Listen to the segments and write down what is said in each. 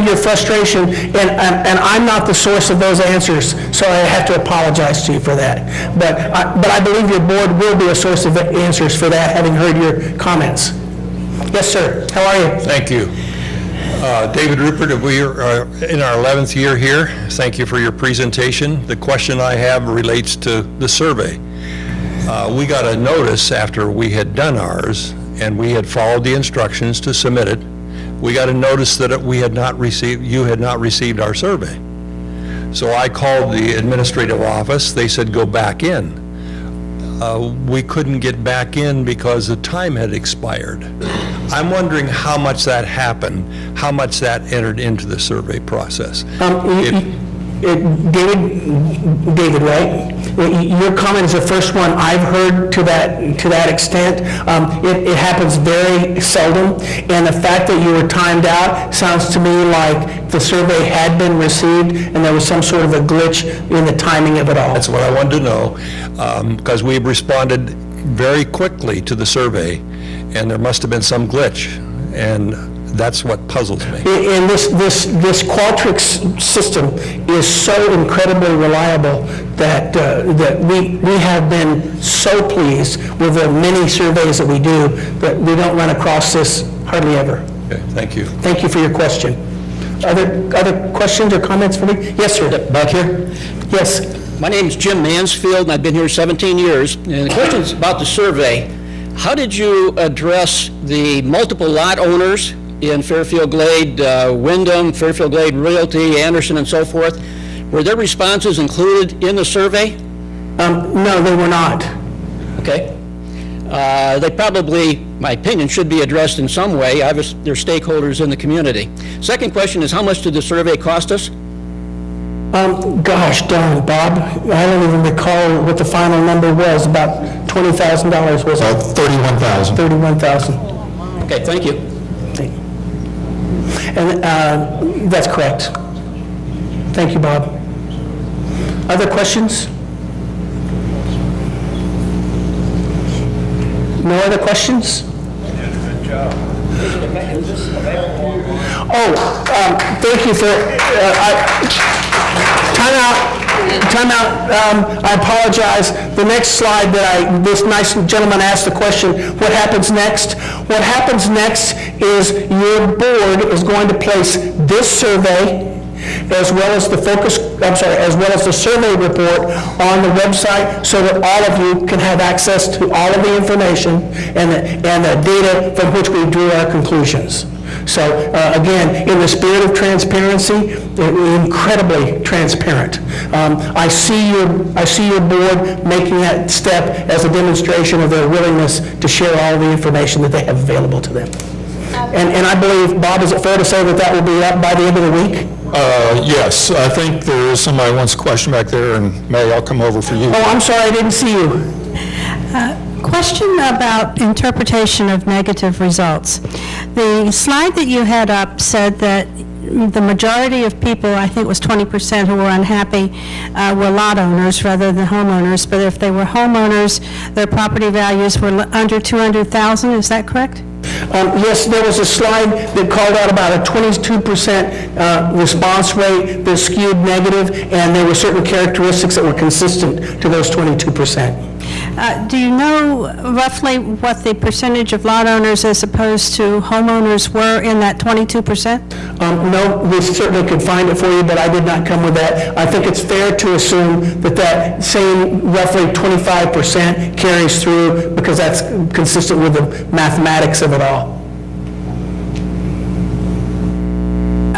your frustration, and I'm not the source of those answers, so I have to apologize to you for that. But I believe your board will be a source of answers for that, having heard your comments. Yes, sir. How are you? Thank you. David Rupert, we are in our 11th year here. Thank you for your presentation. The question I have relates to the survey. We got a notice after we had done ours, and we had followed the instructions to submit it. We got a notice that you had not received our survey. So I called the administrative office. They said, go back in. We couldn't get back in because the time had expired. I'm wondering how much that happened, how much that entered into the survey process. David, right? Your comment is the first one I've heard to that extent. It happens very seldom, and the fact that you were timed out sounds to me like the survey had been received and there was some sort of a glitch in the timing of it all. That's what I wanted to know, because we responded very quickly to the survey, and there must have been some glitch, and that's what puzzles me. And this Qualtrics system is so incredibly reliable that we have been so pleased with the many surveys that we do that we don't run across this hardly ever. Okay, thank you. Thank you for your question. Other questions or comments for me? Yes, sir. Back here. Yes. My name is Jim Mansfield, and I've been here 17 years. And the question is about the survey. How did you address the multiple lot owners in Fairfield Glade, Wyndham, Fairfield Glade Realty, Anderson, and so forth? Were their responses included in the survey? No, they were not. Okay. They probably, my opinion, should be addressed in some way. Obviously, they're stakeholders in the community. Second question is, how much did the survey cost us? Gosh darn, Bob, I don't even recall what the final number was. About $20,000 was it? $31,000. $31,000. Okay, thank you. And that's correct. Thank you, Bob. Other questions? No other questions? Good job. Oh, thank you for, time out. I apologize. The next slide that this nice gentleman asked the question, what happens next? What happens next is your board is going to place this survey as well as the survey report on the website so that all of you can have access to all of the information and the data from which we drew our conclusions. So again, in the spirit of transparency, incredibly transparent. I see your board making that step as a demonstration of their willingness to share all the information that they have available to them. And I believe, Bob, is it fair to say that that will be up by the end of the week? Yes, I think there is somebody wants a question back there, and May, I'll come over for you. Oh, I'm sorry, I didn't see you. Question about interpretation of negative results. The slide that you had up said that the majority of people, I think it was 20% who were unhappy, were lot owners rather than homeowners. But if they were homeowners, their property values were under $200,000. Is that correct? Yes, there was a slide that called out about a 22% response rate that skewed negative, and there were certain characteristics that were consistent to those 22%. Do you know roughly what the percentage of lot owners as opposed to homeowners were in that 22%? No, we certainly could find it for you, but I did not come with that. I think it's fair to assume that that same roughly 25% carries through because that's consistent with the mathematics of it all.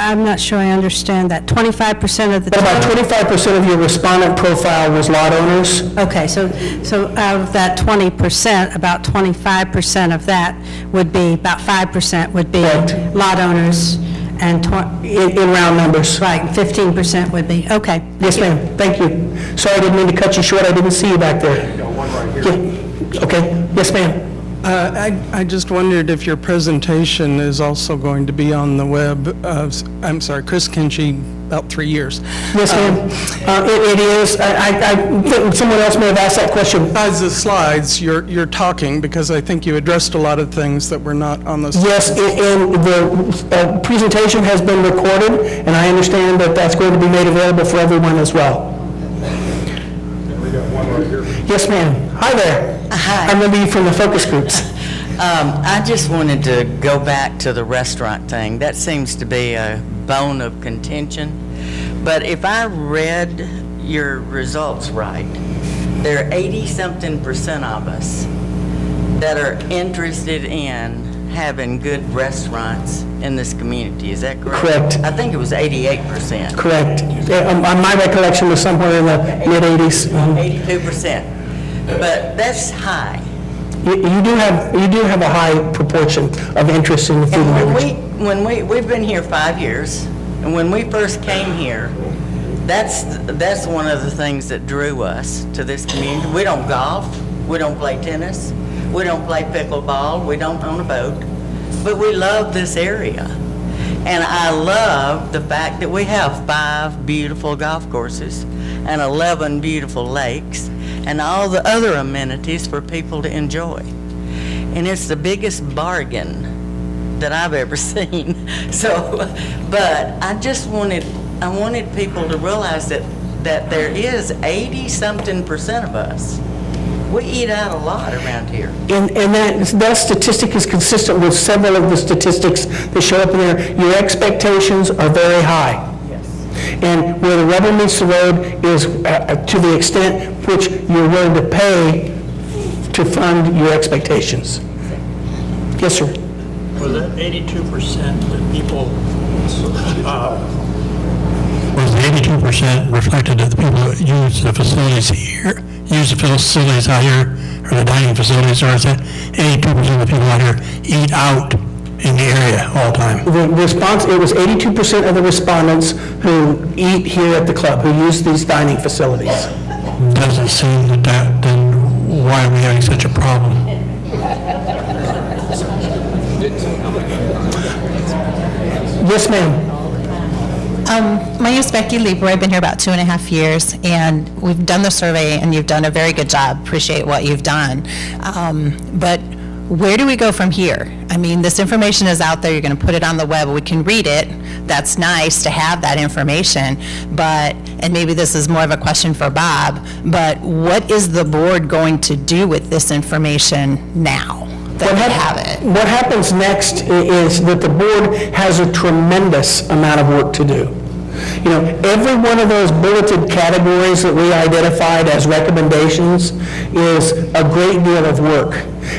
I'm not sure I understand that. 25% of the But about 25% of your respondent profile was lot owners. Okay, so out of that 20%, about 25% of that would be, about 5% would be Right. lot owners, and in round numbers. right, 15% would be, okay. Yes, ma'am. Thank you. Sorry, I didn't mean to cut you short. I didn't see you back there. One right here. Yeah. Okay. Yes, ma'am. I just wondered if your presentation is also going to be on the web. I'm sorry, Chris Kinchy, about 3 years. Yes, ma'am. It is. I think someone else may have asked that question. Besides the slides, you're talking, because I think you addressed a lot of things that were not on the slides. Yes, and the presentation has been recorded, and I understand that that's going to be made available for everyone as well. We got one right here. Yes, ma'am. Hi there. Hi. I remember you from the focus groups. I just wanted to go back to the restaurant thing. That seems to be a bone of contention. But if I read your results right, there are 80-something% of us that are interested in having good restaurants in this community. Is that correct? Correct. I think it was 88%. Correct. My recollection was somewhere in the mid-80s. 82%. But that's high. You do have a high proportion of interest in the food and beverage. We've been here 5 years, and when we first came here, that's one of the things that drew us to this community. We don't golf, we don't play tennis, we don't play pickleball, we don't own a boat, but we love this area. And I love the fact that we have 5 beautiful golf courses and 11 beautiful lakes and all the other amenities for people to enjoy. And it's the biggest bargain that I've ever seen. So, but I wanted people to realize that there is 80-something% of us. We eat out a lot around here. And that statistic is consistent with several of the statistics that show up in there. Your expectations are very high. And where the rubber meets the road is to the extent which you're willing to pay to fund your expectations. Yes, sir. Was that 82% that people, was the 82% reflected of the people that use the facilities here, use the facilities out here, or the dining facilities, or is that 82% of the people out here eat out in the area all the time? The response, it was 82% of the respondents who eat here at the club, who use these dining facilities. Doesn't seem that, then why are we having such a problem? Yes, ma'am. My name is Becky Lieber. I've been here about 2.5 years, and we've done the survey, and you've done a very good job. Appreciate what you've done. But where do we go from here? I mean, this information is out there. You're going to put it on the web. We can read it. That's nice to have that information. But, and maybe this is more of a question for Bob, but what is the board going to do with this information now that we have it? What happens next is that the board has a tremendous amount of work to do. You know, every one of those bulleted categories that we identified as recommendations is a great deal of work.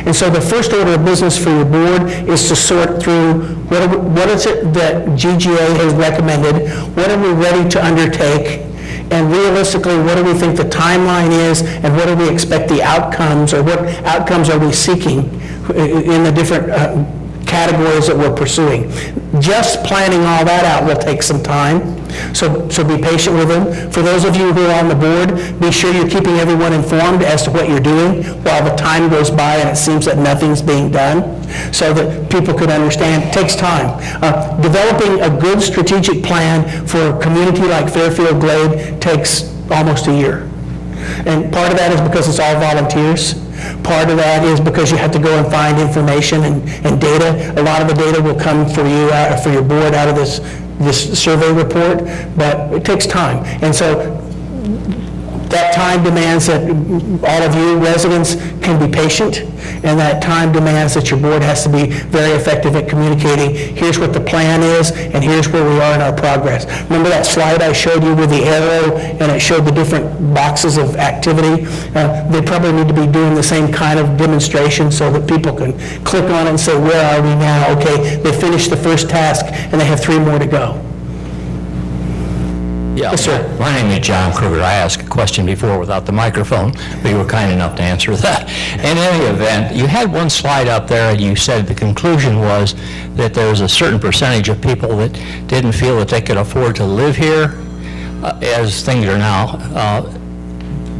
And so the first order of business for your board is to sort through what is it that GGA has recommended, what are we ready to undertake, and realistically, what do we think the timeline is, and what do we expect the outcomes, or what outcomes are we seeking in the different categories that we're pursuing. Just planning all that out will take some time, so be patient with them. For those of you who are on the board, be sure you're keeping everyone informed as to what you're doing while the time goes by and it seems that nothing's being done, so that people could understand. It takes time. Developing a good strategic plan for a community like Fairfield Glade takes almost a year. And part of that is because it's all volunteers. Part of that is because you have to go and find information and data. A lot of the data will come for you, for your board, out of this survey report, but it takes time. And so that time demands that all of you residents can be patient, and that time demands that your board has to be very effective at communicating, here's what the plan is, and here's where we are in our progress. Remember that slide I showed you with the arrow, and it showed the different boxes of activity? They probably need to be doing the same kind of demonstration so that people can click on it and say, where are we now? Okay, they finished the first task, and they have 3 more to go. Yeah, yes, sir. My name is John Kruger. I asked a question before without the microphone, but you were kind enough to answer that. In any event, you had one slide up there, and you said the conclusion was that there was a certain percentage of people that didn't feel that they could afford to live here as things are now.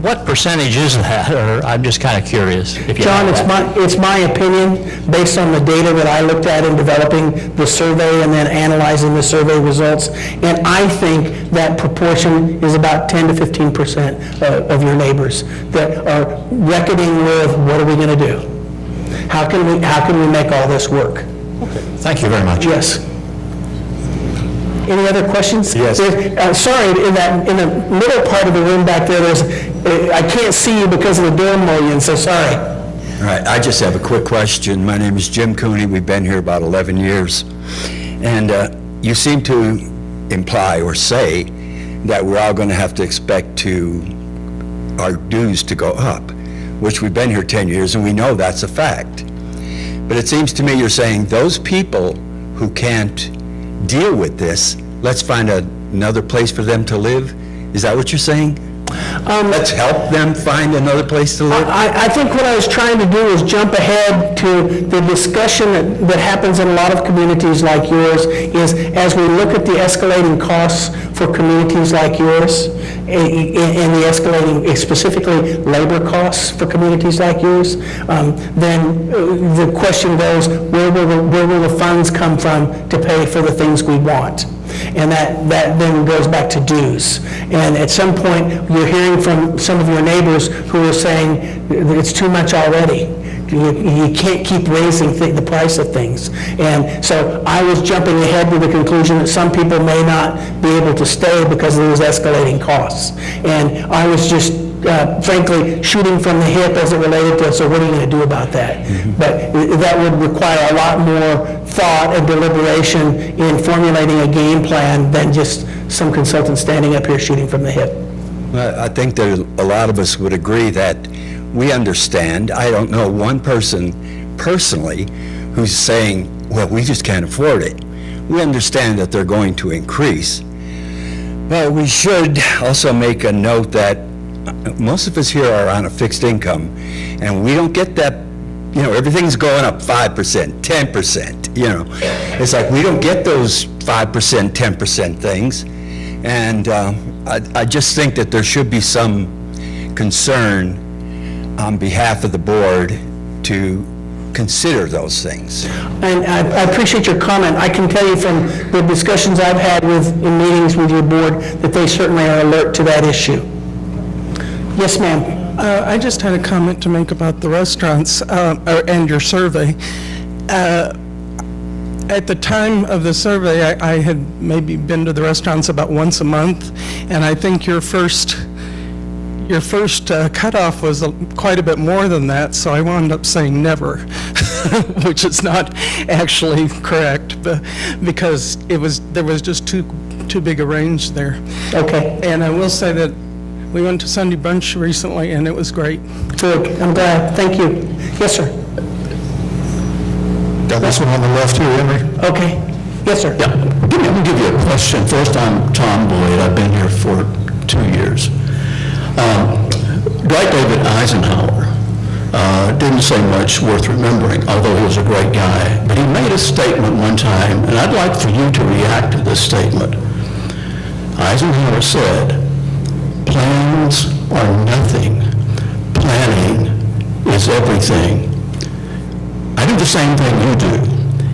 What percentage is that? Or I'm just kind of curious. If you John, have that. it's my opinion, based on the data that I looked at in developing the survey and then analyzing the survey results, and I think that proportion is about 10 to 15% of your neighbors that are reckoning with, what are we going to do? How can we make all this work? Thank you very much. Yes. Any other questions? Yes. Sorry, in the middle part of the room back there, I can't see you because of the door mullion, so sorry. All right, I just have a quick question. My name is Jim Cooney. We've been here about 11 years. And you seem to imply or say that we're all going to have to expect our dues to go up, which we've been here 10 years, and we know that's a fact. But it seems to me you're saying those people who can't deal with this, let's find another place for them to live? Is that what you're saying? Let's help them find another place to live? I think what I was trying to do is jump ahead to the discussion that happens in a lot of communities like yours, is as we look at the escalating costs for communities like yours, and the escalating, specifically labor costs for communities like yours, then the question goes, where will the funds come from to pay for the things we want? And that then goes back to dues. And at some point, you're hearing from some of your neighbors who are saying it's too much already. You can't keep raising the price of things. And so I was jumping ahead to the conclusion that some people may not be able to stay because of those escalating costs. And I was just frankly shooting from the hip as it related to, so what are you going to do about that? But that would require a lot more thought and deliberation in formulating a game plan than just some consultant standing up here shooting from the hip. I think that a lot of us would agree that we understand. I don't know one person personally who's saying, well, we just can't afford it. We understand that they're going to increase. But we should also make a note that most of us here are on a fixed income, and we don't get that, everything's going up 5%, 10%, It's like we don't get those 5%, 10% things. And I just think that there should be some concern on behalf of the board to consider those things. And I appreciate your comment. I can tell you from the discussions I've had in meetings with your board that they certainly are alert to that issue. Yes, ma'am. I just had a comment to make about the restaurants and your survey. At the time of the survey, I had maybe been to the restaurants about once a month, and I think your first cutoff was quite a bit more than that, so I wound up saying never, which is not actually correct, because there was just too big a range there. Okay. And I will say that we went to Sunday brunch recently, and it was great. Good. I'm glad. Thank you. Yes, sir. Got this one on the left here, Henry. Okay. Yes, sir. Yeah. Let me give you a question. First, I'm Tom Boyd. I've been here for 2 years. Dwight David Eisenhower didn't say much worth remembering, although he was a great guy. But he made a statement one time, and I'd like for you to react to this statement. Eisenhower said, "Plans are nothing. Planning is everything." I do the same thing you do.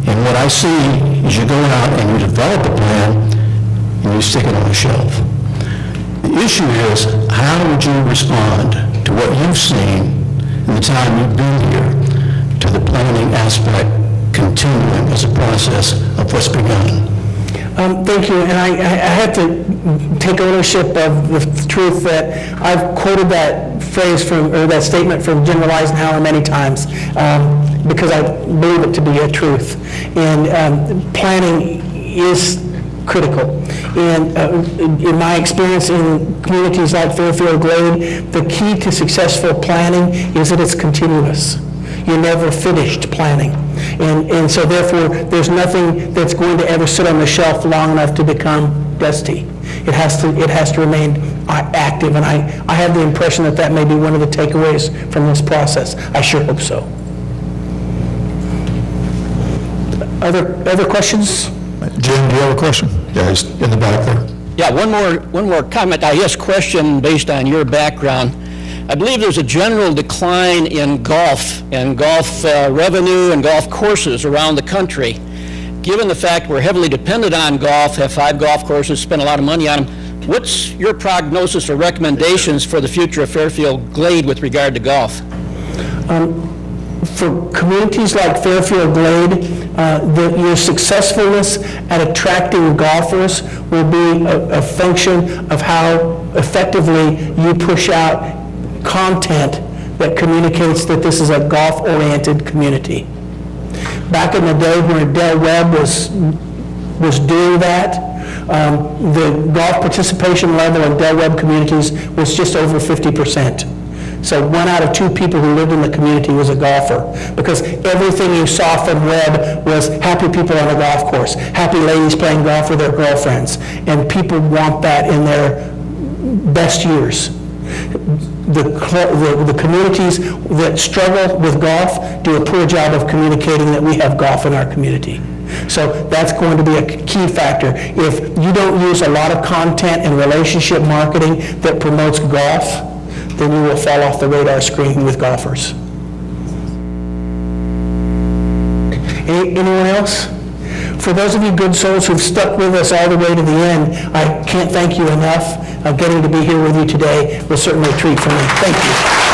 And what I see is you go out and you develop a plan and you stick it on a shelf. The issue is, how would you respond to what you've seen in the time you've been here to the planning aspect continuing as a process of what's begun? Thank you, and I have to take ownership of the truth that I've quoted that phrase or that statement from General Eisenhower many times because I believe it to be a truth. And planning is critical. And in my experience in communities like Fairfield Glade, the key to successful planning is that it's continuous. You're never finished planning. And so therefore, there's nothing that's going to ever sit on the shelf long enough to become dusty. It has to remain active, and I have the impression that that may be one of the takeaways from this process. I sure hope so. Other questions? Jim, do you have a question? Yeah, he's in the back there. Yeah, one more comment, I guess question based on your background. I believe there's a general decline in golf and golf revenue and golf courses around the country. Given the fact we're heavily dependent on golf, have 5 golf courses, spend a lot of money on them, what's your prognosis or recommendations for the future of Fairfield Glade with regard to golf? For communities like Fairfield Glade, your successfulness at attracting golfers will be a function of how effectively you push out content that communicates that this is a golf-oriented community. Back in the day when Del Webb was doing that, the golf participation level in Del Webb communities was just over 50%. So 1 out of 2 people who lived in the community was a golfer, because everything you saw from Webb was happy people on a golf course, happy ladies playing golf with their girlfriends, and people want that in their best years. The communities that struggle with golf do a poor job of communicating that we have golf in our community. So that's going to be a key factor. If you don't use a lot of content and relationship marketing that promotes golf, then you will fall off the radar screen with golfers. Anyone else? For those of you good souls who've stuck with us all the way to the end, I can't thank you enough. Getting to be here with you today was certainly a treat for me. Thank you.